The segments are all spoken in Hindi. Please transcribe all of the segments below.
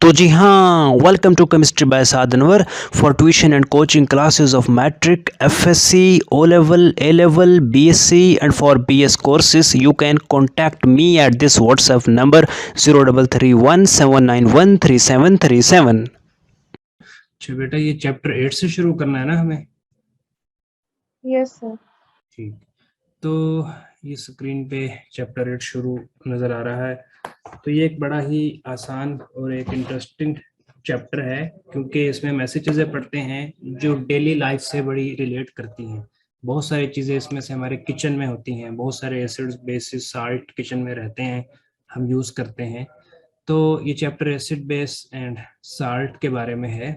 तो जी हाँ, वेलकम टू केमिस्ट्री बाय साधनवर for tuition and coaching classes of matric, FSc, O level, A level, BSc and for BS courses you can contact me at this WhatsApp number 033179133737। अच्छा बेटा, ये चैप्टर 8 से शुरू करना है ना हमें? Yes sir. ठीक, तो ये स्क्रीन पे चैप्टर 8 शुरू नज़र आ रहा है। तो ये एक बड़ा ही आसान और एक इंटरेस्टिंग चैप्टर है, क्योंकि इसमें हम ऐसी चीज़ें पढ़ते हैं जो डेली लाइफ से बड़ी रिलेट करती हैं। बहुत सारी चीज़ें इसमें से हमारे किचन में होती हैं, बहुत सारे एसिड्स, बेसिस, साल्ट किचन में रहते हैं, हम यूज़ करते हैं। तो ये chapter acid, base and salt के बारे में है।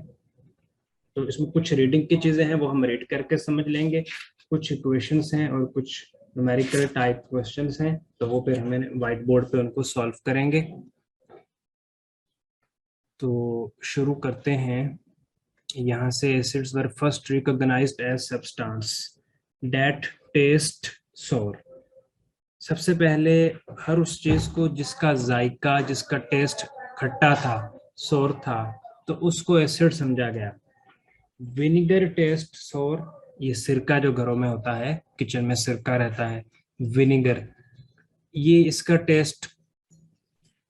तो इसमें कुछ रीडिंग की चीजें हैं, वो हम रीड करके समझ लेंगे। कुछ इक्वेशंस हैं और कुछ न्यूमेरिकल टाइप क्वेश्चंस हैं, तो वो फिर हमें व्हाइट बोर्ड पे उनको सॉल्व करेंगे। तो शुरू करते हैं यहाँ से। Acids were first recognised as substance that taste sour. सबसे पहले हर उस चीज को जिसका जायका, जिसका टेस्ट खट्टा था, सोर था, तो उसको एसिड समझा गया। विनेगर टेस्ट सोर, ये सिरका जो घरों में होता है, किचन में सिरका रहता है, विनेगर, ये इसका टेस्ट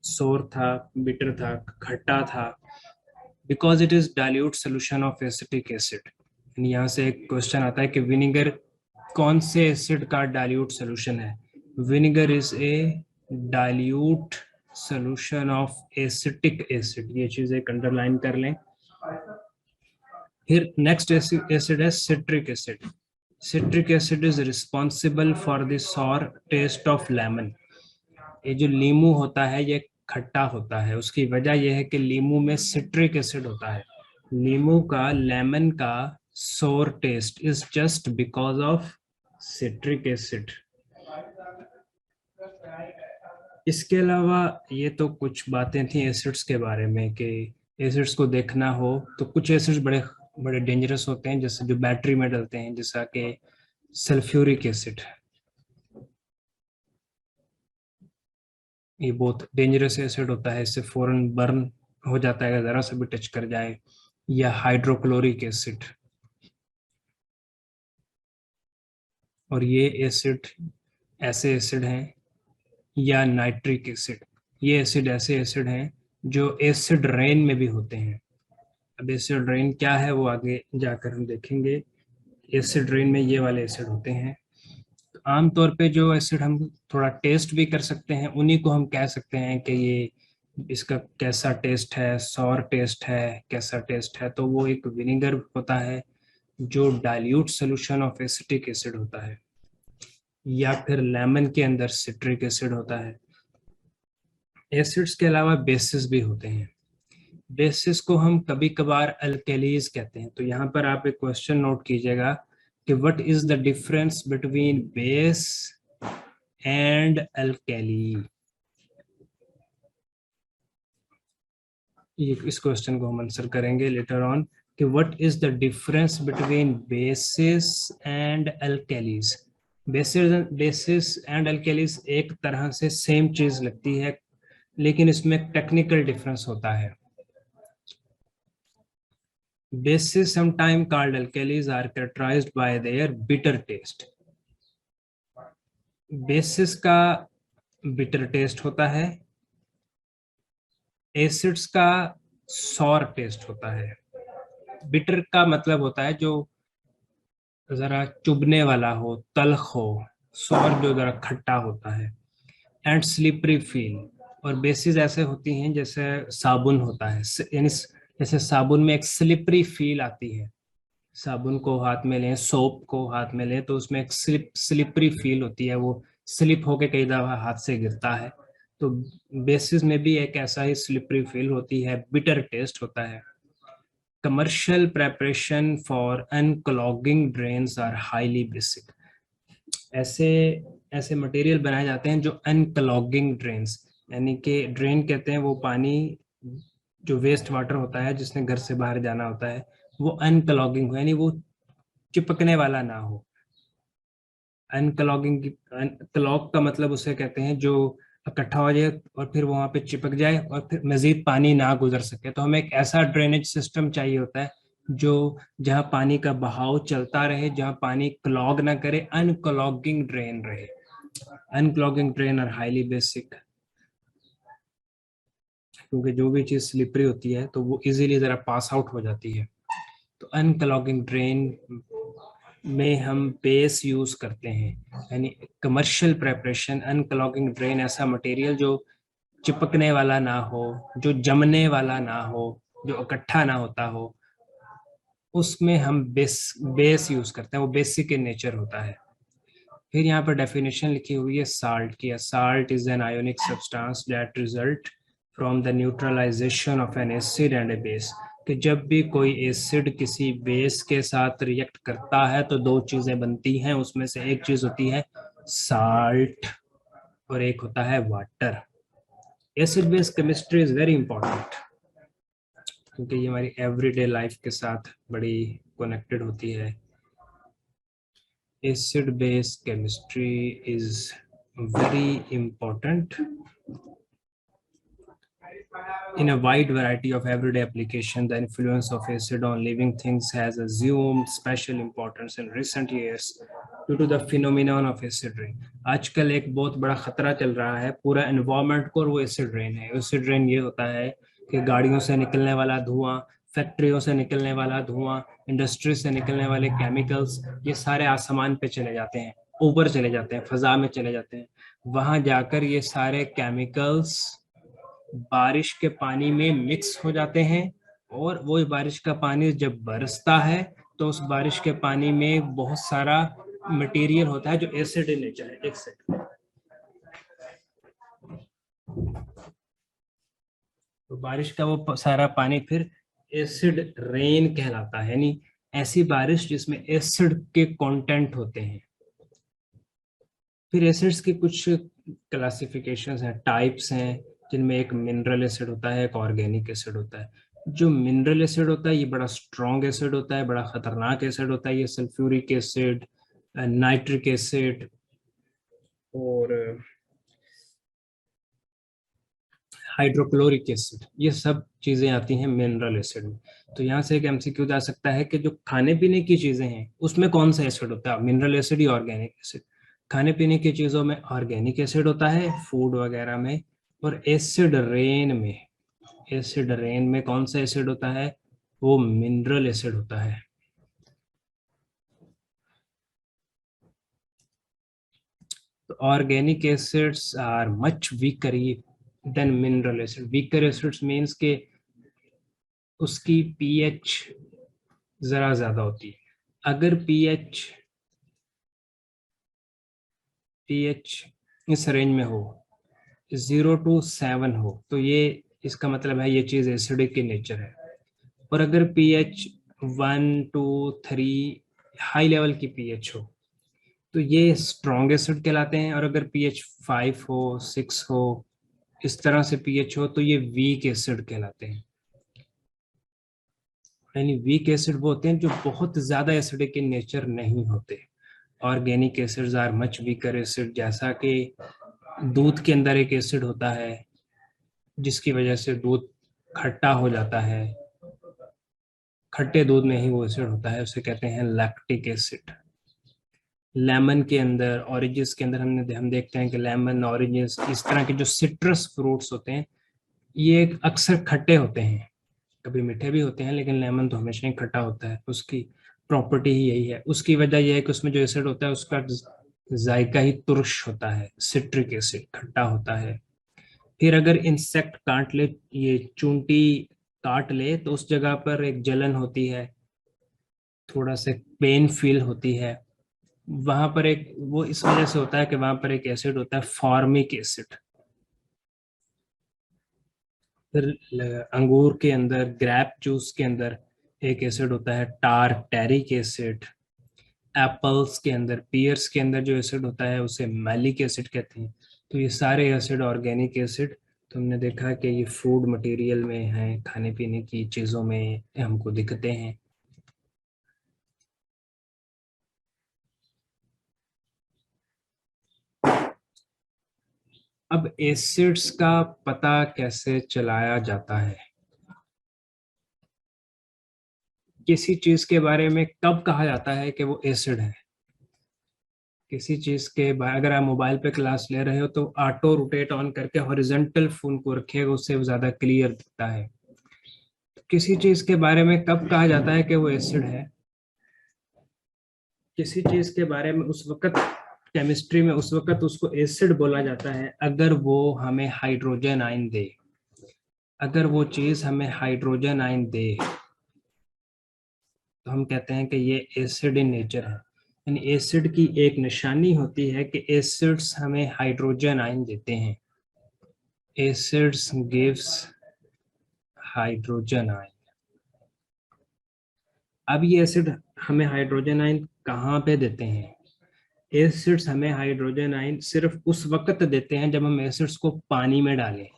सोर था, बिटर था, खट्टा था, because it is dilute solution of acetic acid. यहाँ से एक क्वेश्चन आता है कि विनेगर कौन से एसिड का डाइल्यूट सोल्यूशन है? Vinegar is a dilute solution of acetic acid. ये चीज एक अंडरलाइन कर लें। फिर नेक्स्ट एसिड है citric acid. Citric acid is responsible for the sour taste of lemon. ये जो लीमू होता है ये खट्टा होता है, उसकी वजह यह है कि लीमू में सिट्रिक एसिड होता है। लीमू का, लेमन का सोर test is just because of citric acid. इसके अलावा ये तो कुछ बातें थी एसिड्स के बारे में कि एसिड्स को देखना हो तो कुछ एसिड्स बड़े बड़े डेंजरस होते हैं, जैसे जो बैटरी में डलते हैं, जैसा कि सल्फ्यूरिक एसिड। ये बहुत डेंजरस एसिड होता है, इससे फौरन बर्न हो जाता है अगर जरा से भी टच कर जाए। या हाइड्रोक्लोरिक एसिड, और ये एसिड ऐसे एसिड हैं। या नाइट्रिक एसिड, ये एसिड ऐसे एसिड हैं जो एसिड रेन में भी होते हैं। अब एसिड रेन क्या है वो आगे जाकर हम देखेंगे। एसिड रेन में ये वाले एसिड होते हैं। तो आमतौर पे जो एसिड हम थोड़ा टेस्ट भी कर सकते हैं, उन्हीं को हम कह सकते हैं कि ये इसका कैसा टेस्ट है, सॉर टेस्ट है, कैसा टेस्ट है। तो वो एक विनेगर होता है जो dilute solution of acetic acid होता है, या फिर लेमन के अंदर सिट्रिक एसिड होता है। एसिड्स के अलावा बेसिस भी होते हैं। बेसिस को हम कभी कभार अल्केलीज कहते हैं। तो यहाँ पर आप एक क्वेश्चन नोट कीजिएगा कि what is the difference between base and alkali. ये इस क्वेश्चन को हम आंसर करेंगे लेटर ऑन कि what is the difference between bases and alkalis. Bases and alkalis एक तरह से सेम चीज लगती है, लेकिन इसमें टेक्निकल डिफरेंस होता है। Bases, sometimes called alkalis, are characterized by their bitter taste. Basis का बिटर टेस्ट होता है, एसिड्स का सॉर टेस्ट होता है। बिटर का मतलब होता है जो जरा चुभने वाला हो, तल्ख हो। सॉर जो जरा खट्टा होता है। And slippery feel. और बेसिस ऐसे होती हैं जैसे साबुन होता है, यानी जैसे साबुन में एक स्लिपरी फील आती है। साबुन को हाथ में लें, सोप को हाथ में लें, तो उसमें एक स्लिपरी फील होती है, वो स्लिप होके कई दफा हाथ से गिरता है। तो बेसिस में भी एक ऐसा ही स्लिपरी फील होती है, बिटर टेस्ट होता है। Commercial preparation for unclogging drains are highly basic. ऐसे ऐसे मटेरियल बनाए जाते हैं जो अनक्लॉगिंग ड्रेन्स, यानी कि ड्रेन कहते हैं वो पानी जो वेस्ट वाटर होता है जिसने घर से बाहर जाना होता है, वो अनक्लॉगिंग हो, यानी वो चिपकने वाला ना हो। अनक्लॉगिंग, क्लॉग का मतलब उसे कहते हैं जो इकट्ठा हो जाए और फिर वहां पे चिपक जाए और फिर मजीद पानी ना गुजर सके। तो हमें एक ऐसा ड्रेनेज सिस्टम चाहिए होता है जो जहाँ पानी का बहाव चलता रहे, जहाँ पानी क्लॉग ना करे, अनक्लॉगिंग ड्रेन रहे। अनक्लॉगिंग ड्रेन आर हाईली बेसिक, क्योंकि जो भी चीज स्लिपरी होती है तो वो इजीली जरा पास आउट हो जाती है। तो अनक्लॉगिंग ड्रेन में हम बेस यूज करते हैं, यानी कमर्शियल प्रेपरेशन। अनक्लॉगिंग ड्रेन ऐसा मटेरियल जो चिपकने वाला ना हो, जो जमने वाला ना हो, जो इकट्ठा ना होता हो, उसमें हम बेस यूज करते हैं, वो बेसिक इन नेचर होता है। फिर यहाँ पर डेफिनेशन लिखी हुई है साल्ट की। Salt is an ionic substance that result from the neutralisation of an acid and a base. कि जब भी कोई एसिड किसी बेस के साथ रिएक्ट करता है तो दो चीजें बनती हैं, उसमें से एक चीज होती है साल्ट और एक होता है water. Acid base chemistry is very important, क्योंकि ये हमारी एवरीडे लाइफ के साथ बड़ी कनेक्टेड होती है। Acid base chemistry is very important in a wide variety of everyday application. The influence of acid on living things has assumed special importance in recent years due to the phenomenon of acid rain. आजकल एक बहुत बड़ा खतरा चल रहा है पूरा एनवायरनमेंट को, और वो एसिड रेन है। एसिड रेन ये होता है कि गाड़ियों से निकलने वाला धुआं, फैक्ट्रियों से निकलने वाला धुआं, इंडस्ट्री से निकलने वाले केमिकल्स, ये सारे आसमान पे चले जाते हैं, ऊपर चले जाते हैं, फजा में चले जाते हैं। वहां जाकर ये सारे केमिकल्स बारिश के पानी में मिक्स हो जाते हैं, और वो बारिश का पानी जब बरसता है तो उस बारिश के पानी में बहुत सारा मटेरियल होता है जो एसिड इन नेचर है। एक सेकंड। तो बारिश का वो सारा पानी फिर एसिड रेन कहलाता है, यानी ऐसी बारिश जिसमें एसिड के कंटेंट होते हैं। फिर एसिड्स की कुछ क्लासिफिकेशंस हैं, टाइप्स हैं, जिनमें एक मिनरल एसिड होता है, एक ऑर्गेनिक एसिड होता है। जो मिनरल एसिड होता है ये बड़ा स्ट्रॉन्ग एसिड होता है, बड़ा खतरनाक एसिड होता है। ये सल्फ्यूरिक एसिड, नाइट्रिक एसिड और हाइड्रोक्लोरिक एसिड, ये सब चीजें आती हैं मिनरल एसिड में। तो यहाँ से एक एमसीक्यू आ सकता है कि जो खाने पीने की चीजें हैं उसमें कौन सा एसिड होता है, मिनरल एसिड या ऑर्गेनिक एसिड। खाने पीने की चीजों में ऑर्गेनिक एसिड होता है, फूड वगैरह में। और एसिड रेन में कौन सा एसिड होता है, वो मिनरल एसिड होता है। तो organic acids are much weaker than mineral acid. Weaker acids means के उसकी पीएच जरा ज्यादा होती है। अगर पीएच इस रेंज में हो, 0 to 7 हो, तो ये इसका मतलब है ये चीज एसिडिक की नेचर है। और अगर पीएच 1 to 3 हाई लेवल की पीएच हो तो ये स्ट्रॉन्ग एसिड कहलाते हैं। और अगर पीएच 5 हो, 6 हो, इस तरह से पीएच हो तो ये वीक एसिड कहलाते हैं। यानी वीक एसिड वो होते हैं जो बहुत ज्यादा एसिडिक इन नेचर नहीं होते। Organic acids are much weaker acid, जैसा कि दूध के अंदर एक एसिड होता है जिसकी वजह से दूध खट्टा हो जाता है। खट्टे दूध में ही वो एसिड होता है, उसे कहते हैं लैक्टिक एसिड। लेमन के अंदर, ऑरेंजेस के अंदर हम देखते हैं कि लेमन, ऑरेंजेस, इस तरह के जो सिट्रस फ्रूट्स होते हैं ये अक्सर खट्टे होते हैं, कभी मीठे भी होते हैं, लेकिन लेमन तो हमेशा ही खट्टा होता है। उसकी प्रॉपर्टी ही यही है। उसकी वजह यह है कि उसमें जो एसिड होता है उसका जायका ही तुर्श होता है, सिट्रिक एसिड, खट्टा होता है। फिर अगर इंसेक्ट काट ले, ये चूंटी काट ले, तो उस जगह पर एक जलन होती है, थोड़ा सा पेन फील होती है। वहां पर एक वो इस वजह से होता है कि वहां पर एक एसिड होता है फॉर्मिक एसिड। फिर अंगूर के अंदर, ग्रेप जूस के अंदर एक एसिड होता है टारटेरिक एसिड। एप्पल्स के अंदर, पियर्स के अंदर जो एसिड होता है उसे मैलिक एसिड कहते हैं। तो ये सारे एसिड ऑर्गेनिक एसिड तुमने देखा कि ये फूड मटेरियल में है, खाने पीने की चीज़ों में हमको दिखते हैं। अब एसिड्स का पता कैसे चलाया जाता है? किसी चीज के बारे में कब कहा जाता है कि वो एसिड है? किसी चीज के अगर आप मोबाइल पे क्लास ले रहे हो तो ऑटो रोटेट ऑन करके हॉरिजॉन्टल फोन को रखिएगा, उससे ज्यादा क्लियर दिखता है। तो किसी चीज के बारे में कब कहा जाता है कि वो एसिड है? किसी चीज के बारे में उस वक्त केमिस्ट्री में उस वक्त उसको एसिड बोला जाता है अगर वो हमें हाइड्रोजन आयन दे। अगर वो चीज हमें हाइड्रोजन आयन दे तो हम कहते हैं कि ये एसिड इन नेचर है। यानी एसिड की एक निशानी होती है कि एसिड्स हमें हाइड्रोजन आयन देते हैं। Acids gives hydrogen ion. अब ये एसिड हमें हाइड्रोजन आयन कहाँ पे देते हैं? एसिड्स हमें हाइड्रोजन आयन सिर्फ उस वक्त देते हैं जब हम एसिड्स को पानी में डालें।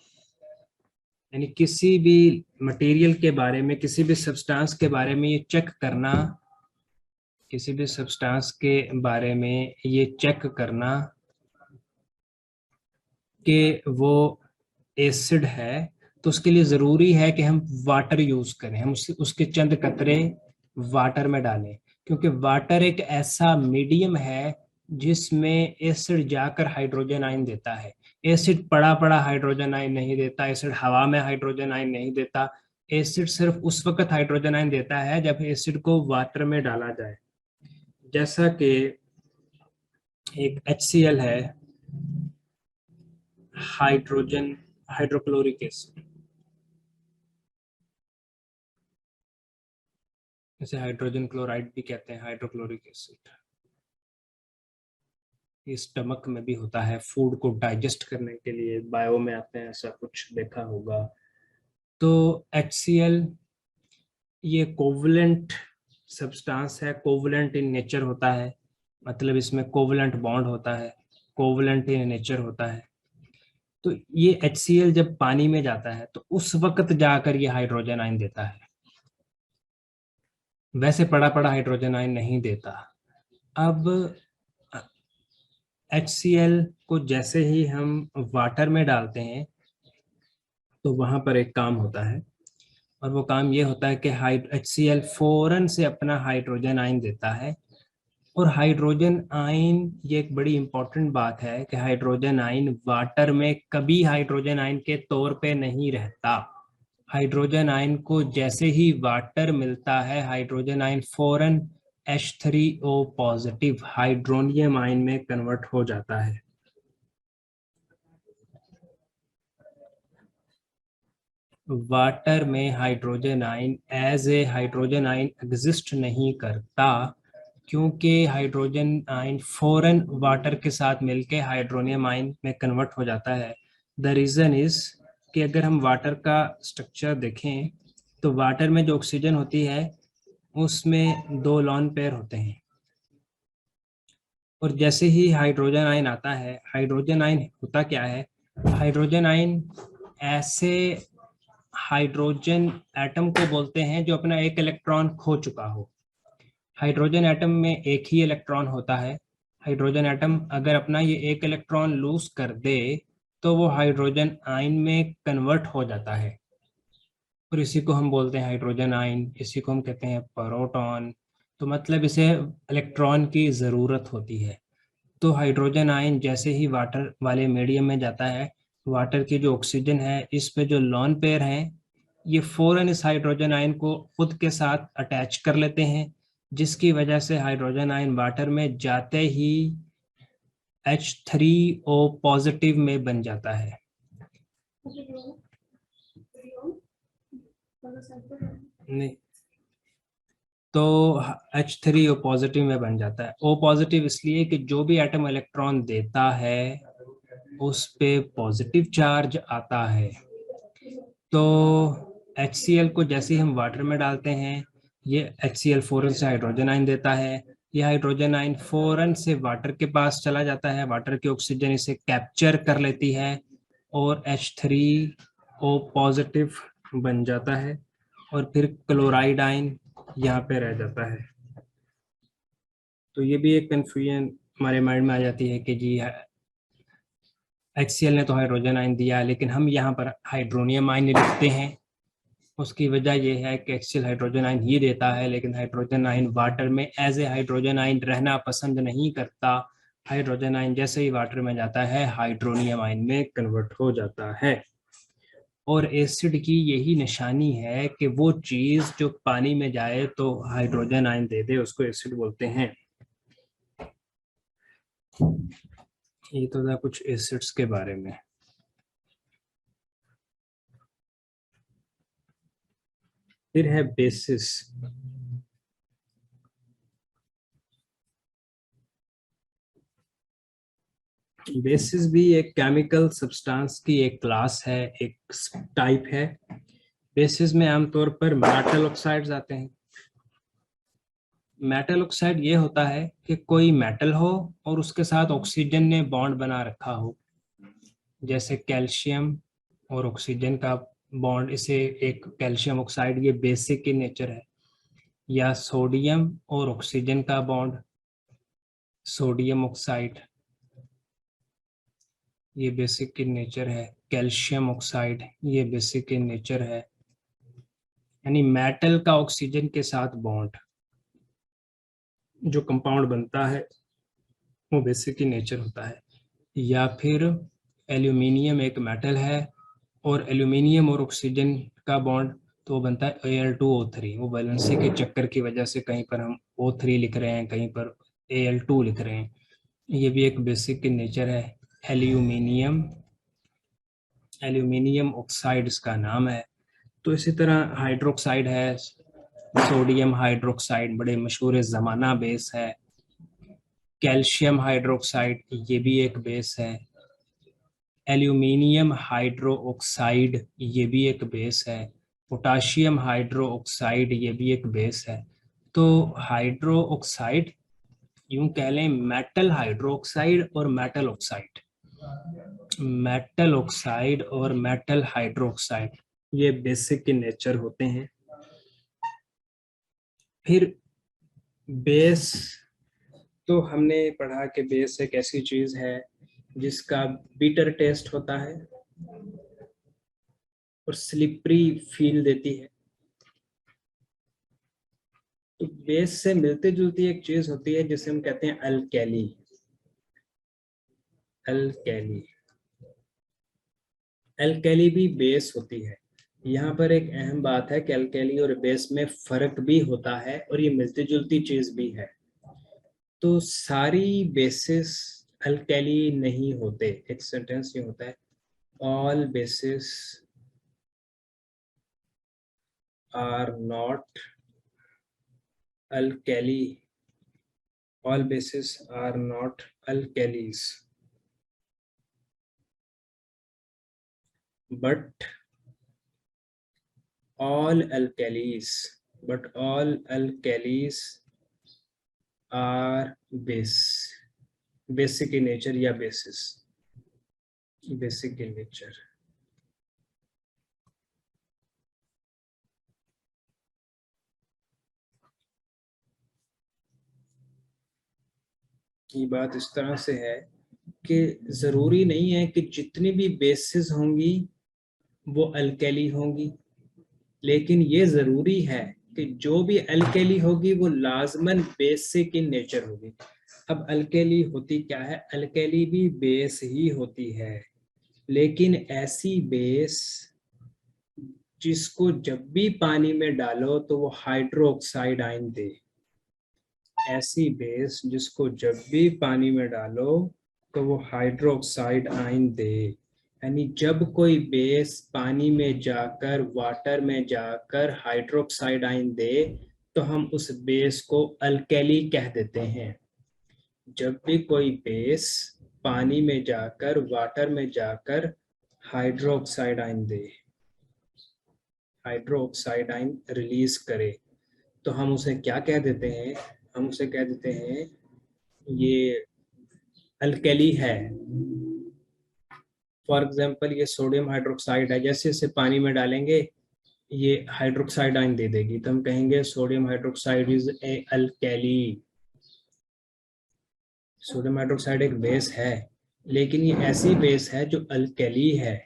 यानी किसी भी मटेरियल के बारे में, किसी भी सब्सटेंस के बारे में ये चेक करना, किसी भी सब्सटेंस के बारे में ये चेक करना कि वो एसिड है, तो उसके लिए ज़रूरी है कि हम वाटर यूज़ करें। हम उसके चंद कतरे वाटर में डालें, क्योंकि वाटर एक ऐसा मीडियम है जिसमें एसिड जाकर हाइड्रोजन आयन देता है। एसिड पड़ा पड़ा हाइड्रोजन आयन नहीं देता, एसिड हवा में हाइड्रोजन आयन नहीं देता। एसिड सिर्फ उस वक्त हाइड्रोजन आयन देता है जब एसिड को वाटर में डाला जाए। जैसा कि एक HCl है, हाइड्रोजन हाइड्रोक्लोरिक एसिड, इसे हाइड्रोजन क्लोराइड भी कहते हैं, हाइड्रोक्लोरिक एसिड। ये स्टमक में भी होता है, फूड को डाइजेस्ट करने के लिए बायो में आते हैं, ऐसा कुछ देखा होगा। तो HCl ये कोवलेंट सब्सटेंस है, कोवलेंट इन नेचर होता है, मतलब इसमें कोवलेंट बॉन्ड होता है, कोवलेंट इन नेचर होता है। तो ये HCl जब पानी में जाता है तो उस वक्त जाकर ये हाइड्रोजन आयन देता है, वैसे पड़ा पड़ा हाइड्रोजन आयन नहीं देता। अब HCl को जैसे ही हम वाटर में डालते हैं तो वहां पर एक काम होता है, और वो काम ये होता है कि HCl फौरन से अपना हाइड्रोजन आयन देता है। और हाइड्रोजन आयन, ये एक बड़ी इंपॉर्टेंट बात है कि हाइड्रोजन आयन वाटर में कभी हाइड्रोजन आयन के तौर पे नहीं रहता। हाइड्रोजन आयन को जैसे ही वाटर मिलता है, हाइड्रोजन आयन फौरन H3O पॉजिटिव हाइड्रोनियम आयन में कन्वर्ट हो जाता है। वाटर में hydrogen ion as a hydrogen ion exist नहीं करता, क्योंकि हाइड्रोजन आयन फौरन वाटर के साथ मिलके हाइड्रोनियम आयन में कन्वर्ट हो जाता है। द रीज़न इज कि अगर हम वाटर का स्ट्रक्चर देखें तो वाटर में जो ऑक्सीजन होती है उसमें 2 लॉन पेयर होते हैं, और जैसे ही हाइड्रोजन आयन आता है, हाइड्रोजन आयन होता क्या है? हाइड्रोजन आयन ऐसे हाइड्रोजन एटम को बोलते हैं जो अपना एक इलेक्ट्रॉन खो चुका हो। हाइड्रोजन एटम में एक ही इलेक्ट्रॉन होता है। हाइड्रोजन एटम अगर अपना ये एक इलेक्ट्रॉन लूज कर दे तो वो हाइड्रोजन आयन में कन्वर्ट हो जाता है, और इसी को हम बोलते हैं हाइड्रोजन आयन, इसी को हम कहते हैं प्रोटॉन। तो मतलब इसे इलेक्ट्रॉन की ज़रूरत होती है। तो हाइड्रोजन आयन जैसे ही वाटर वाले मीडियम में जाता है, वाटर की जो ऑक्सीजन है इस पे जो लॉन पेयर हैं ये फौरन इस हाइड्रोजन आयन को खुद के साथ अटैच कर लेते हैं, जिसकी वजह से हाइड्रोजन आयन वाटर में जाते ही H3O पॉजिटिव में बन जाता है। नहीं, तो H3O पॉजिटिव में बन जाता है। O पॉजिटिव इसलिए कि जो भी एटम इलेक्ट्रॉन देता है उस पे पॉजिटिव चार्ज आता है। तो HCl को जैसे ही हम वाटर में डालते हैं, ये HCl फौरन से हाइड्रोजन आयन देता है। ये हाइड्रोजन आयन फौरन से वाटर के पास चला जाता है, वाटर की ऑक्सीजन इसे कैप्चर कर लेती है और H3O पॉजिटिव बन जाता है, और फिर क्लोराइड आयन यहाँ पे रह जाता है। तो ये भी एक कंफ्यूजन हमारे माइंड में आ जाती है कि जी HCl ने तो हाइड्रोजन आयन दिया, लेकिन हम यहाँ पर हाइड्रोनियम आयन लिखते हैं। उसकी वजह यह है कि HCl हाइड्रोजन आयन ही देता है, लेकिन हाइड्रोजन आयन वाटर में एज ए हाइड्रोजन आयन रहना पसंद नहीं करता। हाइड्रोजन आयन जैसे ही वाटर में जाता है हाइड्रोनियम आयन में कन्वर्ट हो जाता है। और एसिड की यही निशानी है कि वो चीज जो पानी में जाए तो हाइड्रोजन आयन दे दे, उसको एसिड बोलते हैं। ये तो था कुछ एसिड्स के बारे में। फिर है बेसिस। बेसिस भी एक केमिकल सब्सटेंस की एक क्लास है, एक टाइप है। बेसिस में आमतौर पर मेटल ऑक्साइड्स आते हैं। मेटल ऑक्साइड ये होता है कि कोई मेटल हो और उसके साथ ऑक्सीजन ने बॉन्ड बना रखा हो, जैसे कैल्शियम और ऑक्सीजन का बॉन्ड, इसे एक कैल्शियम ऑक्साइड, ये बेसिक इन नेचर है। या सोडियम और ऑक्सीजन का बॉन्ड, सोडियम ऑक्साइड, ये बेसिक इन नेचर है। कैल्शियम ऑक्साइड, ये बेसिक इन नेचर है। यानी मेटल का ऑक्सीजन के साथ बॉन्ड जो कंपाउंड बनता है वो बेसिक इन नेचर होता है। या फिर एल्यूमिनियम एक मेटल है और एल्यूमिनियम और ऑक्सीजन का बॉन्ड तो बनता है Al2O3। वो वैलेंसी के चक्कर की वजह से कहीं पर हम O3 लिख रहे हैं, कहीं पर Al2 लिख रहे हैं। ये भी एक बेसिक इन नेचर है। एल्यूमिनियम, एल्यूमिनियम ऑक्साइड इसका नाम है। तो इसी तरह हाइड्रोक्साइड है, सोडियम हाइड्रोक्साइड बड़े मशहूर ज़माना बेस है। कैल्शियम हाइड्रोक्साइड ये भी एक बेस है। एल्यूमिनियम हाइड्रोक्साइड ये भी एक बेस है। पोटाशियम हाइड्रोक्साइड ये भी एक बेस है। तो हाइड्रोक्साइड यूं कह लें मेटल हाइड्रोक्साइड और मेटल ऑक्साइड, मेटल ऑक्साइड और मेटल हाइड्रोक्साइड ये बेसिक इन नेचर होते हैं। फिर बेस, तो हमने पढ़ा कि बेस एक ऐसी चीज है जिसका बीटर टेस्ट होता है और स्लिपरी फील देती है। तो बेस से मिलती जुलती एक चीज होती है जिसे हम कहते हैं अल्कैली। अल्कैली, अल्कैली भी बेस होती है। यहाँ पर एक अहम बात है कि अल्कैली और बेस में फर्क भी होता है और ये मिलती जुलती चीज भी है। तो सारी बेसिस अल्कैली नहीं होते। एक सेंटेंस ये होता है, all bases are not alkali, all bases are not alkalis, but all alkalis are basic in nature या basic in nature। ये बात इस तरह से है कि जरूरी नहीं है कि जितनी भी बेसिस होंगी वो अल्कैली होंगी, लेकिन ये जरूरी है कि जो भी अल्कैली होगी वो लाजमन बेसिक इन नेचर होगी। अब अल्कैली होती क्या है? अल्कैली भी बेस ही होती है, लेकिन ऐसी बेस जिसको जब भी पानी में डालो तो वो हाइड्रोक्साइड आयन दे। ऐसी बेस जिसको जब भी पानी में डालो तो वो हाइड्रोक्साइड आयन दे। यानी जब कोई बेस पानी में जाकर, वाटर में जाकर हाइड्रोक्साइड आयन दे तो हम उस बेस को अल्कैली कह देते हैं। जब भी कोई बेस पानी में जाकर, वाटर में जाकर हाइड्रोक्साइड आयन दे, हाइड्रोक्साइड आयन रिलीज करे, तो हम उसे क्या कह देते हैं? हम उसे कह देते हैं ये अल्कैली है। फॉर एग्जाम्पल ये सोडियम हाइड्रोक्साइड है, जैसे इसे पानी में डालेंगे ये हाइड्रोक्साइड आयन दे देगी, तो हम कहेंगे sodium hydroxide is a alkali. Sodium hydroxide एक बेस है, लेकिन ये ऐसी बेस है जो अल्कली है।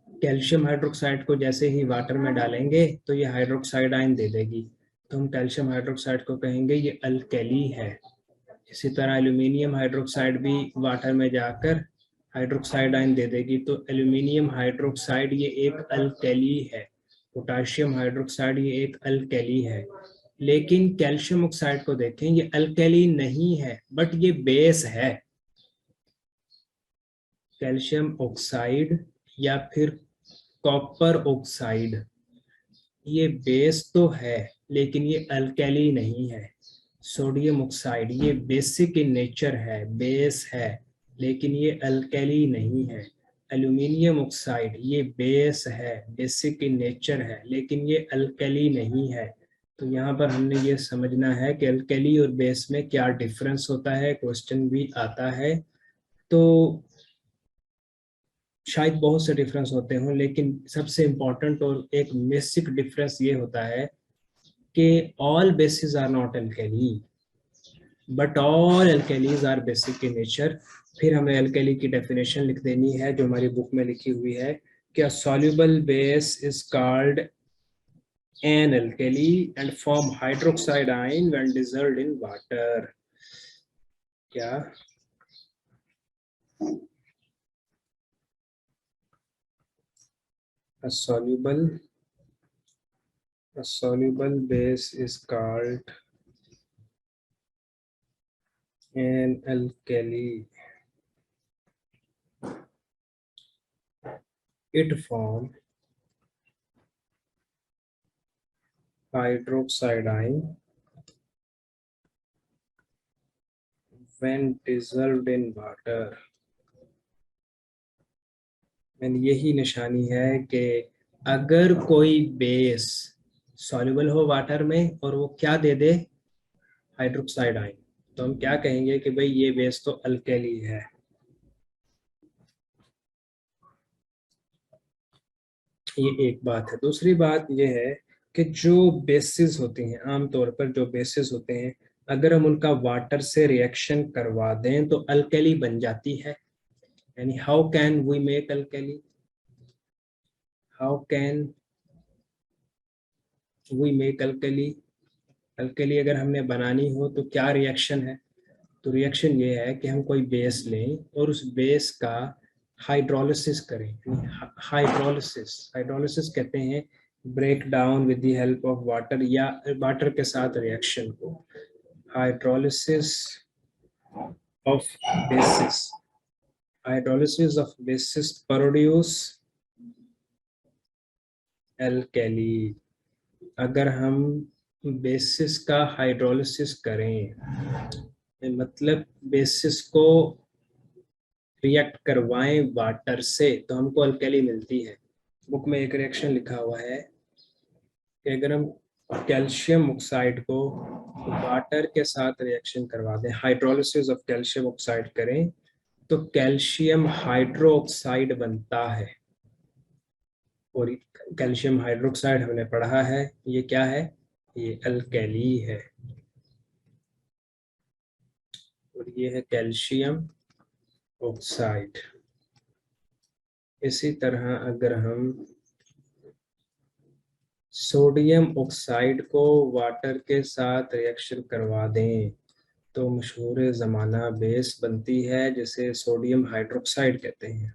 कैल्शियम हाइड्रोक्साइड को जैसे ही वाटर में डालेंगे तो ये हाइड्रोक्साइड आयन दे देगी, तो हम कैल्शियम हाइड्रोक्साइड को कहेंगे ये अल्कली है। इसी तरह एल्यूमिनियम हाइड्रोक्साइड भी वाटर में जाकर हाइड्रोक्साइड आयन दे देगी, तो एल्यूमिनियम हाइड्रोक्साइड ये एक अल्कली है। पोटाशियम हाइड्रोक्साइड ये एक अल्कली है। लेकिन कैल्शियम ऑक्साइड को देखें, ये अल्कली नहीं है बट ये बेस है। कैल्शियम ऑक्साइड या फिर कॉपर ऑक्साइड ये बेस तो है लेकिन ये अल्कली नहीं है। सोडियम ऑक्साइड ये बेसिक इन नेचर है, बेस है, लेकिन ये अल्कली नहीं है। एल्यूमिनियम ऑक्साइड ये बेस है, बेसिक इन नेचर है, लेकिन ये अल्कली नहीं है। तो यहाँ पर हमने ये समझना है कि अल्कली और बेस में क्या डिफरेंस होता है, क्वेश्चन भी आता है। तो शायद बहुत से डिफरेंस होते हों, लेकिन सबसे इम्पोर्टेंट और एक बेसिक डिफरेंस ये होता है कि all bases are not alkali but all alkalis are basic in nature. फिर हमें अल्कली की डेफिनेशन लिख देनी है जो हमारी बुक में लिखी हुई है कि a soluble base is called an alkali and form hydroxide ion when dissolved in water. क्या a soluble base is called an alkali. It form hydroxide ion when dissolved in water. And यही निशानी है कि अगर कोई बेस सॉल्युबल हो वाटर में और वो क्या दे दे, हाइड्रोक्साइड आयन, तो हम क्या कहेंगे कि भाई ये बेस तो अल्कली है। ये एक बात है। दूसरी बात ये है कि जो बेसिस होती हैं, आमतौर पर जो बेसिस होते हैं, अगर हम उनका वाटर से रिएक्शन करवा दें तो अल्कली बन जाती है। यानी how can we make alkali, how can we make alkali. Alkali अगर हमने बनानी हो तो क्या रिएक्शन है, तो रिएक्शन ये है कि हम कोई बेस लें और उस बेस का हाइड्रोलिसिस करें। हाइड्रोलिसिस हाइड्रोलिसिस कहते हैं break down with the help of water या वाटर के साथ रिएक्शन को। Hydrolysis of bases, hydrolysis of bases produce alkali. अगर हम बेसिस का हाइड्रोलिसिस करें, मतलब बेसिस को रिएक्ट करवाएं वाटर से, तो हमको अल्कली मिलती है। बुक में एक रिएक्शन लिखा हुआ है कि अगर हम कैल्शियम ऑक्साइड को वाटर के साथ रिएक्शन करवा दें, हाइड्रोलिसिस ऑफ कैल्शियम ऑक्साइड करें, तो कैल्शियम हाइड्रोक्साइड बनता है। और कैल्शियम हाइड्रोक्साइड हमने पढ़ा है, ये क्या है, ये अल्कली है। और ये है कैल्शियम ऑक्साइड। इसी तरह अगर हम सोडियम ऑक्साइड को वाटर के साथ रिएक्शन करवा दें तो मशहूर ज़माना बेस बनती है जिसे सोडियम हाइड्रोक्साइड कहते हैं।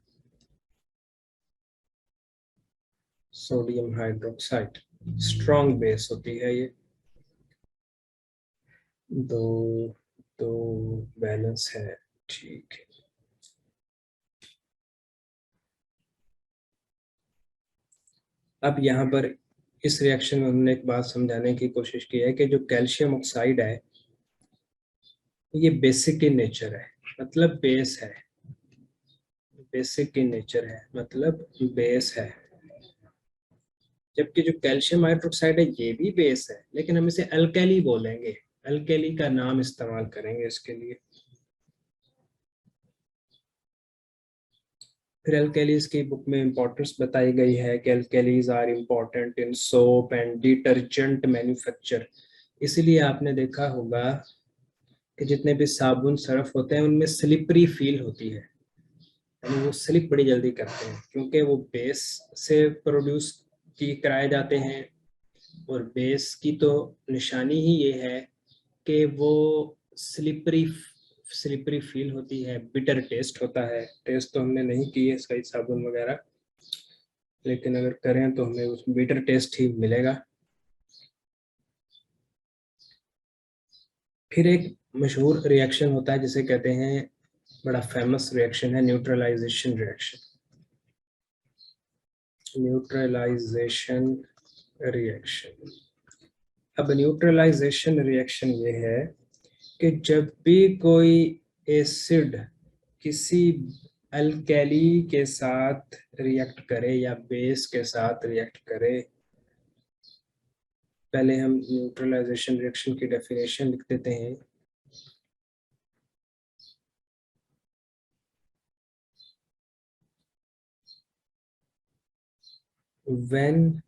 सोडियम हाइड्रोक्साइड स्ट्रॉन्ग बेस होती है ये। दो दो बैलेंस है, ठीक है। अब यहाँ पर इस रिएक्शन में हमने एक बात समझाने की कोशिश की है कि जो कैल्शियम ऑक्साइड है ये बेसिक इन नेचर है, मतलब बेस है। बेसिक इन नेचर है मतलब बेस है, जबकि जो कैल्शियम हाइड्रोक्साइड है ये भी बेस है, लेकिन हम इसे अल्कली बोलेंगे, अल्कली का नाम इस्तेमाल करेंगे इसके लिए। फिर अल्कलीज की बुक में इंपॉर्टेंस बताई गई है कि alkalis are important in soap and detergent manufacture. इसीलिए आपने देखा होगा कि जितने भी साबुन सर्फ होते हैं उनमें स्लिपरी फील होती है। यानी वो स्लिप बड़ी जल्दी करते हैं क्योंकि वो बेस से प्रोड्यूस की कराए जाते हैं, और बेस की तो निशानी ही ये है कि वो स्लिपरी स्लिपरी फील होती है, बिटर टेस्ट होता है। टेस्ट तो हमने नहीं की है इसका साबुन वगैरह, लेकिन अगर करें तो हमें उस बिटर टेस्ट ही मिलेगा। फिर एक मशहूर रिएक्शन होता है जिसे कहते हैं, बड़ा फेमस रिएक्शन है, न्यूट्रलाइजेशन रिएक्शन। Neutralisation reaction. अब न्यूट्रलाइजेशन रिएक्शन ये है कि जब भी कोई एसिड किसी अल्कैली के साथ रिएक्ट करे या बेस के साथ रिएक्ट करे, पहले हम न्यूट्रलाइजेशन रिएक्शन की डेफिनेशन लिख देते हैं। When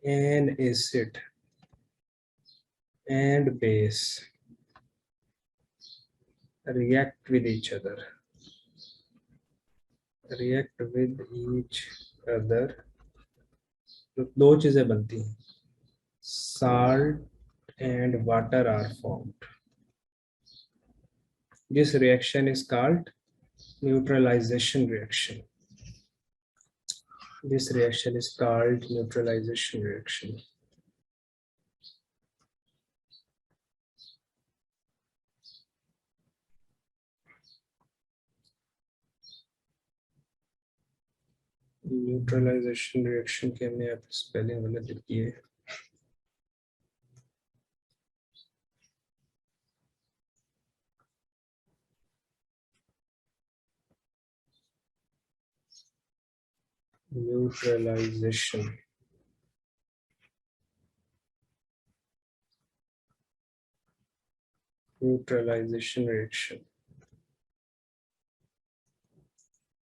an acid and base react with each other, तो दो चीजें बनती हैं, salt and water are formed. This reaction is called neutralization reaction. This reaction is called neutralization reaction. Neutralisation reaction के हमने आप स्पेलिंग गलत लिख दी है। Neutralisation reaction.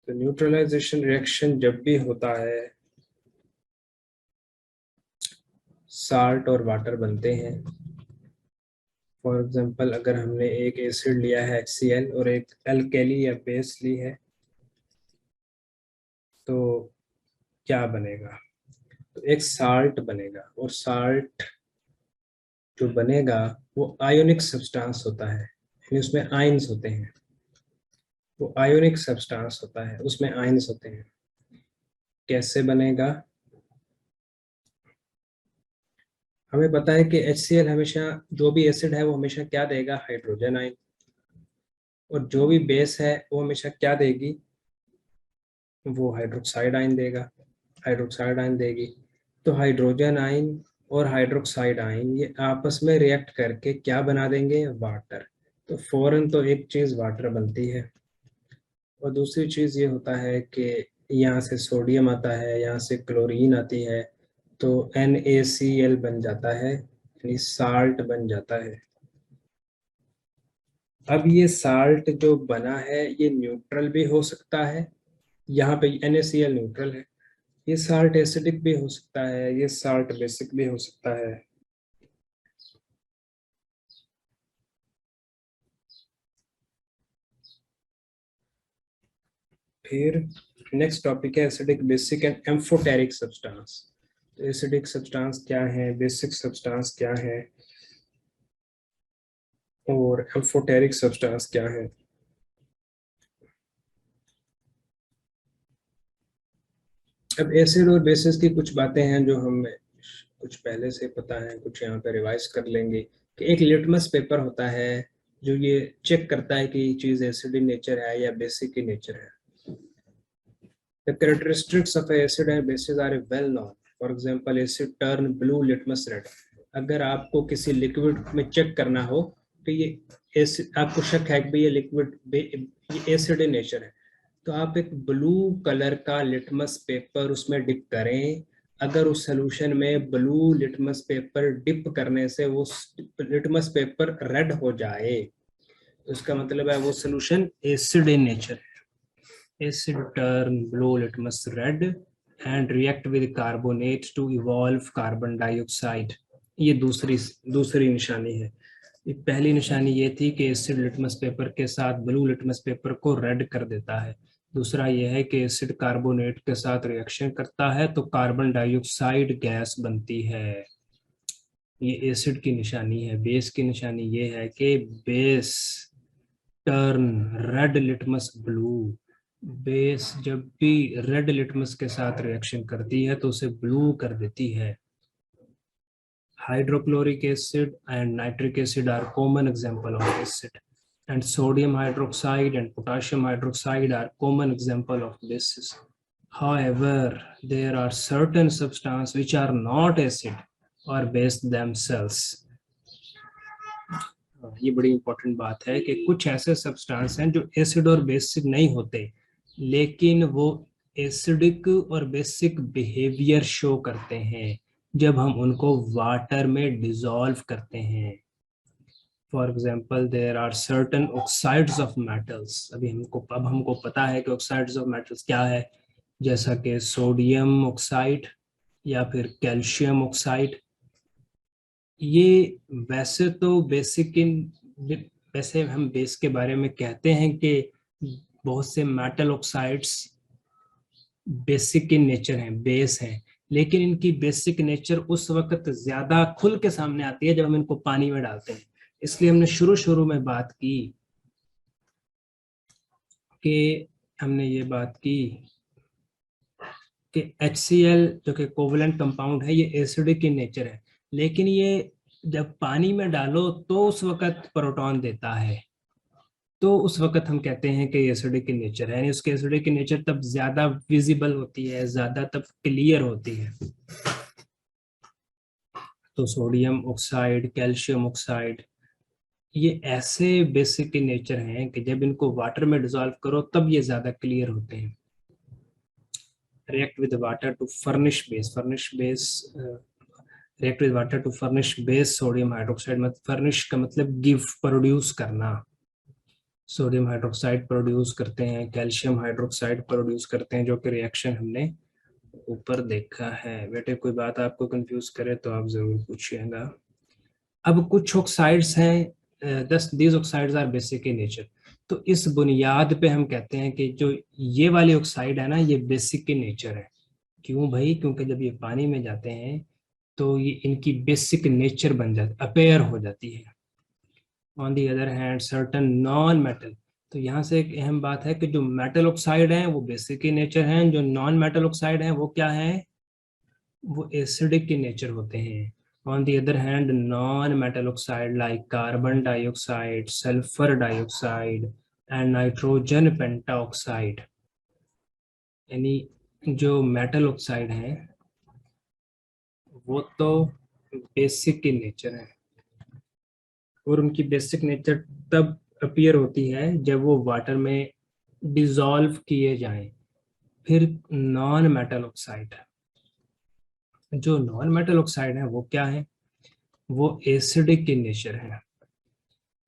तो न्यूट्रलाइजेशन रिएक्शन जब भी होता है, साल्ट और वाटर बनते हैं। फॉर एग्जांपल, अगर हमने एक एसिड लिया है HCl और एक अल्कली या बेस ली है, तो क्या बनेगा? तो एक साल्ट बनेगा, और साल्ट जो बनेगा वो आयोनिक सब्सटेंस होता है, यानी उसमें आयंस होते हैं। वो आयोनिक सब्सटेंस होता है, उसमें आयंस होते हैं। कैसे बनेगा? हमें पता है कि HCl हमेशा, जो भी एसिड है वो हमेशा क्या देगा? Hydrogen ion. और जो भी बेस है वो हमेशा क्या देगी? वो हाइड्रोक्साइड आयन देगा, हाइड्रोक्साइड आयन देगी। तो हाइड्रोजन आयन और हाइड्रोक्साइड आयन ये आपस में रिएक्ट करके क्या बना देंगे? वाटर। तो फौरन तो एक चीज वाटर बनती है, और दूसरी चीज ये होता है कि यहाँ से सोडियम आता है, यहाँ से क्लोरीन आती है, तो NaCl बन जाता है, यानी साल्ट बन जाता है। अब ये साल्ट जो बना है ये न्यूट्रल भी हो सकता है, यहाँ पे NaCl न्यूट्रल है। ये साल्ट एसिडिक भी हो सकता है, ये साल्ट बेसिक भी हो सकता है। फिर नेक्स्ट टॉपिक है acidic, basic and amphoteric substance. तो एसिडिक सब्सटेंस क्या है, बेसिक सब्सटेंस क्या है, और एम्फोटेरिक सब्सटेंस क्या है? अब एसिड और बेसिस की कुछ बातें हैं जो हमें कुछ पहले से पता है, कुछ यहाँ पे रिवाइज कर लेंगे। कि एक लिटमस पेपर होता है जो ये चेक करता है कि चीज एसिड इन नेचर है या बेसिक इन नेचर है। The characteristics of acid and bases are well known. For example, acid turn blue litmus red. अगर आपको किसी लिक्विड में चेक करना हो तो ये आपको शक है कि ये लिक्विड ये एसिड इन नेचर है, तो आप एक ब्लू कलर का लिटमस पेपर उसमें डिप करें। अगर उस सोल्यूशन में ब्लू लिटमस पेपर डिप करने से वो लिटमस पेपर रेड हो जाए, तो इसका मतलब है वो सोल्यूशन एसिड इन नेचर है। Acid turn blue litmus red and react with carbonate to evolve carbon dioxide. ये दूसरी निशानी है। ये पहली निशानी ये थी कि एसिड लिटमस पेपर के साथ ब्लू लिटमस पेपर को रेड कर देता है, दूसरा यह है कि एसिड कार्बोनेट के साथ रिएक्शन करता है तो कार्बन डाइऑक्साइड गैस बनती है। ये एसिड की निशानी है। बेस की निशानी ये है कि base turn red litmus blue. Base जब भी रेड लिटमस के साथ रिएक्शन करती है तो उसे ब्लू कर देती है। Hydrochloric acid and nitric acid are common example of acid, and sodium hydroxide and potassium hydroxide are common example of bases. However, there are certain substances which are not acid or base themselves. ये बड़ी इंपॉर्टेंट बात है कि कुछ ऐसे सब्सटेंस हैं जो एसिड और बेसिक नहीं होते, लेकिन वो एसिडिक और बेसिक बिहेवियर शो करते हैं जब हम उनको वाटर में डिसॉल्व करते हैं। For example there are certain oxides of metals. अब हमको पता है कि ऑक्साइड्स ऑफ मेटल्स क्या है, जैसा कि सोडियम ऑक्साइड या फिर कैल्शियम ऑक्साइड। ये वैसे तो वैसे हम बेस के बारे में कहते हैं कि बहुत से metal oxides basic in nature हैं, बेस हैं, लेकिन इनकी बेसिक नेचर उस वक्त ज्यादा खुल के सामने आती है जब हम इनको पानी में डालते हैं। इसलिए हमने शुरू में बात की कि HCl जो कि कोवलेंट कंपाउंड है, ये एसिडिक इन नेचर है, लेकिन ये जब पानी में डालो तो उस वक्त प्रोटॉन देता है, तो उस वक्त हम कहते हैं कि एसिडिक इन नेचर है। यानी उसके एसिडिक इन नेचर तब ज्यादा विजिबल होती है, ज्यादा तब क्लियर होती है। तो सोडियम ऑक्साइड, कैल्शियम ऑक्साइड, ये ऐसे बेसिक इन नेचर हैं कि जब इनको वाटर में डिसॉल्व करो तब ये ज्यादा क्लियर होते हैं। react with water to furnish base sodium hydroxide। मतलब furnish का मतलब give, प्रोड्यूस करना। सोडियम हाइड्रोक्साइड प्रोड्यूस करते हैं, कैल्शियम हाइड्रोक्साइड प्रोड्यूस करते हैं, जो कि रिएक्शन हमने ऊपर देखा है। बेटे कोई बात आपको कंफ्यूज करे तो आप जरूर पूछिएगा। अब कुछ ऑक्साइड्स हैं, these oxides are basic in nature. तो इस बुनियाद पे हम कहते हैं कि जो ये वाली ऑक्साइड है ना, ये बेसिक इन नेचर है। क्यों भाई? क्योंकि जब ये पानी में जाते हैं तो ये इनकी बेसिक नेचर बन जाती, अपेयर हो जाती है। On the other hand certain non metal, तो यहाँ से एक अहम बात है कि जो मेटल ऑक्साइड हैं वो बेसिक इन नेचर हैं, जो नॉन मेटल ऑक्साइड हैं वो क्या हैं? वो एसिडिक इन नेचर होते हैं। On the other hand, non-metal oxide like carbon dioxide, sulfur dioxide and nitrogen pentaoxide, यानी जो मेटल ऑक्साइड हैं वो तो बेसिक इन नेचर है, और उनकी बेसिक नेचर तब अपीयर होती है जब वो वाटर में डिसॉल्व किए जाएं। फिर नॉन मेटल ऑक्साइड, जो नॉन मेटल ऑक्साइड है वो क्या है? वो एसिडिक इन नेचर है।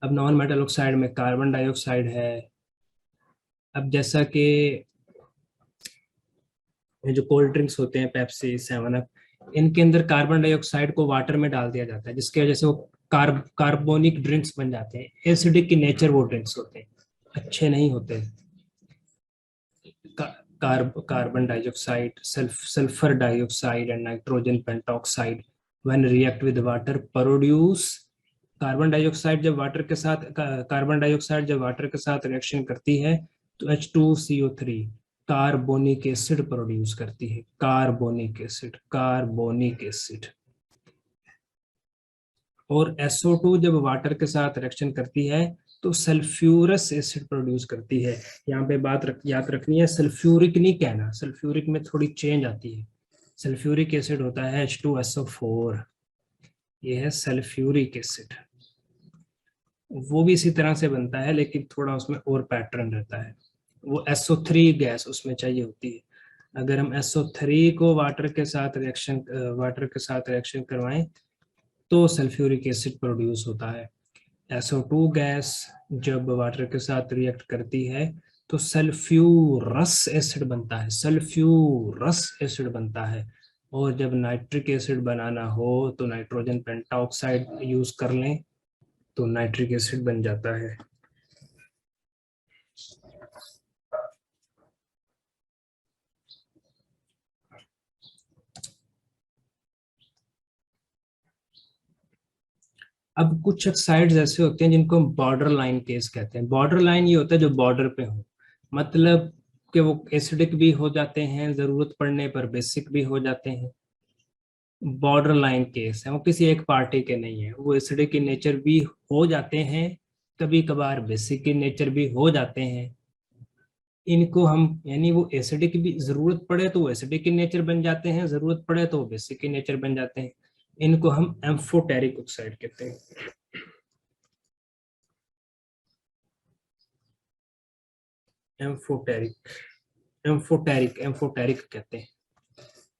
अब नॉन मेटल ऑक्साइड में कार्बन डाइऑक्साइड है। अब जैसा कि जो कोल्ड ड्रिंक्स होते हैं, पेप्सी, 7 अप, इनके अंदर कार्बन डाइऑक्साइड को वाटर में डाल दिया जाता है, जिसकी वजह से वो कार्बोनिक ड्रिंक्स बन जाते हैं। एसिडिक इन नेचर वो ड्रिंक्स होते हैं, अच्छे नहीं होते। Carbon dioxide, sulphur dioxide and nitrogen pentoxide when react with water produce. Carbon dioxide जब वाटर के साथ रिएक्शन करती है तो H2CO3 कार्बोनिक एसिड प्रोड्यूस करती है। Carbonic acid. और SO2 जब वाटर के साथ रिएक्शन करती है तो सल्फ्यूरस एसिड प्रोड्यूस करती है। यहाँ पे याद रखनी है, सल्फ्यूरिक नहीं कहना, सल्फ्यूरिक में थोड़ी चेंज आती है। सल्फ्यूरिक एसिड होता है H2SO4, ये है सल्फ्यूरिक एसिड। वो भी इसी तरह से बनता है, लेकिन थोड़ा उसमें और पैटर्न रहता है। वो SO3 गैस उसमें चाहिए होती है। अगर हम SO3 को वाटर के साथ रिएक्शन करवाएं तो सल्फ्यूरिक एसिड प्रोड्यूस होता है। SO2 गैस जब वाटर के साथ रिएक्ट करती है तो सल्फ्यूरस एसिड बनता है। और जब नाइट्रिक एसिड बनाना हो तो नाइट्रोजन पेंटाऑक्साइड यूज कर लें तो नाइट्रिक एसिड बन जाता है। अब कुछ ऑक्साइड्स ऐसे होते हैं जिनको हम बॉर्डर लाइन केस कहते हैं। बॉर्डर लाइन ये होता है जो बॉर्डर पे हो, मतलब कि वो एसिडिक भी हो जाते हैं, जरूरत पड़ने पर बेसिक भी हो जाते हैं। बॉर्डर लाइन केस है, वो किसी एक पार्टी के नहीं है, वो एसिडिक in नेचर भी हो जाते हैं, कभी कभार बेसिक in नेचर भी हो जाते हैं। इनको हम, यानी वो एसिडिक भी, जरूरत पड़े तो वो एसिडिक in नेचर बन जाते हैं, जरूरत पड़े तो वो बेसिक in नेचर बन जाते हैं। इनको हम एम्फोटेरिक ऑक्साइड कहते हैं। एम्फोटेरिक, एम्फोटेरिक कहते हैं,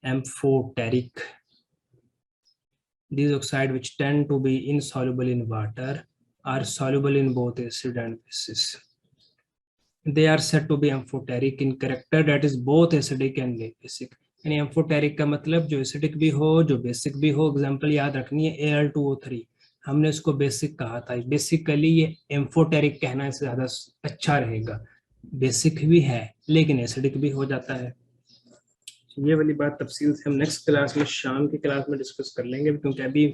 amphoteric. These oxide which tend to be insoluble in water are soluble in both acid and bases. They are said to be amphoteric in character, that is both acidic and basic. यानी एम्फोटेरिक का मतलब जो एसिडिक भी हो जो बेसिक भी हो। एग्जांपल याद रखनी है Al2O3, हमने इसको बेसिक कहा था, बेसिकली ये एम्फोटेरिक कहना इससे ज्यादा अच्छा रहेगा। बेसिक भी है लेकिन एसिडिक भी हो जाता है। ये वाली बात तफसील से हम नेक्स्ट क्लास में, शाम की क्लास में डिस्कस कर लेंगे, क्योंकि अभी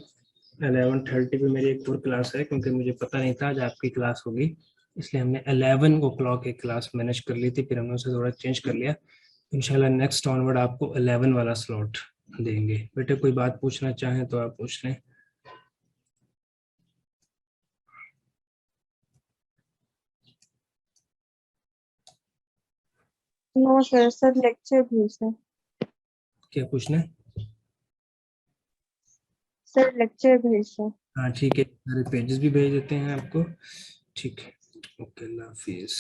11:30 पे मेरी एक और क्लास है, क्योंकि मुझे पता नहीं था आज आपकी क्लास होगी, इसलिए हमने 11 o'clock एक क्लास मैनेज कर ली थी, फिर हमने उसे थोड़ा चेंज कर लिया। इंशाल्लाह नेक्स्ट ऑनवर्ड आपको 11 वाला स्लॉट देंगे। बेटे कोई बात पूछना चाहें तो आप पूछ लें। नो सर, सर लेक्चर भेज दें। क्या पूछना है? सर लेक्चर भेज दें। हाँ ठीक है, सारे पेजेस भी भेज देते हैं आपको। ठीक है, ओके, अल्लाह हाफिज़।